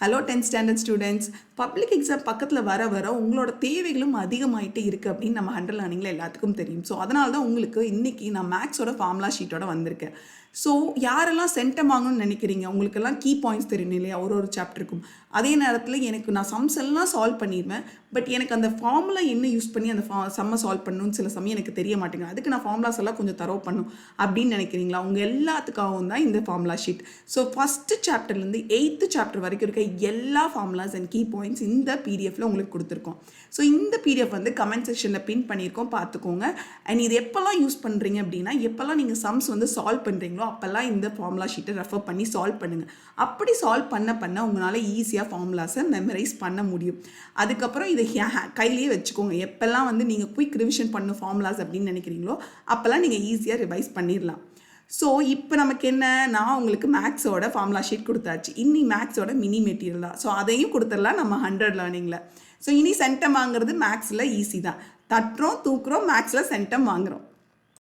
Hello 10th standard students. Public exam பக்கத்தில் வர வர உங்களோட தேவைகளும் அதிகமாகிட்டே இருக்குது அப்படின்னு நம்ம ஹண்ட்ரட் லேர்னிங்கில் எல்லாத்துக்கும் தெரியும். ஸோ அதனால தான் உங்களுக்கு இன்றைக்கி நான் மேக்ஸோட ஃபார்முலா ஷீட்டோட வந்திருக்கேன். ஸோ யாரெல்லாம் சென்டம் வாங்கணும்னு நினைக்கிறீங்க, உங்களுக்கெல்லாம் கீ பாயிண்ட்ஸ் தெரியும் இல்லையா, ஒரு சாப்டருக்கும். அதே நேரத்தில் எனக்கு நான் சம்ஸ் எல்லாம் சால்வ் பண்ணிடுவேன். பட் எனக்கு அந்த ஃபார்முலா என்ன யூஸ் பண்ணி அந்த சம்மை சால்வ் பண்ணணும்னு சில சமயம் எனக்கு தெரிய மாட்டேங்குது. அதுக்கு நான் ஃபார்முலாஸ் எல்லாம் கொஞ்சம் தரவு பண்ணும் அப்படின்னு நினைக்கிறீங்களா? உங்கள் எல்லாத்துக்காகவும் தான் இந்த ஃபார்முலா ஷீட். ஸோ ஃபஸ்ட்டு சாப்டர்லேருந்து 8th சாப்டர் வரைக்கும் இருக்க எல்லா ஃபார்முலாஸ் அண்ட் கீ பாயிண்ட்ஸ் இந்த பிடிஎஃப்ல உங்களுக்கு கொடுத்துருக்கோம். ஸோ இந்த பிடிஎஃப் வந்து கமெண்ட் செக்ஷனில் பின் பண்ணியிருக்கோம், பார்த்துக்கோங்க. அண்ட் இது எப்போல்லாம் யூஸ் பண்ணுறீங்க அப்படின்னா, எப்போல்லாம் நீங்கள் சம்ஸ் வந்து சால்வ் பண்ணுறீங்களோ அப்போல்லாம் இந்த ஃபார்முலா ஷீட்டை ரெஃபர் பண்ணி சால்வ் பண்ணுங்கள். அப்படி சால்வ் பண்ண உங்களால் ஈஸியாக ஃபார்முலாஸை மெமரைஸ் பண்ண முடியும். அதுக்கப்புறம் இதை கையிலேயே வச்சுக்கோங்க. எப்போல்லாம் வந்து நீங்கள் குயிக் ரிவிஷன் பண்ணும் ஃபார்முலாஸ் அப்படின்னு நினைக்கிறீங்களோ அப்போல்லாம் நீங்கள் ஈஸியாக ரிவைஸ் பண்ணிடலாம். ஸோ இப்போ நமக்கு என்ன, நான் உங்களுக்கு மேக்ஸோட ஃபார்முலா ஷீட் கொடுத்தாச்சு. இனி மேக்ஸோட மினி மெட்டீரியல் தான். ஸோ அதையும் கொடுத்துடலாம் நம்ம 100 லேர்னிங்கில். ஸோ இனி சென்டம் வாங்குறது மேக்ஸில் ஈஸி தான். தட்டுறோம், தூக்குறோம், மேக்ஸில் சென்டம் வாங்குகிறோம்.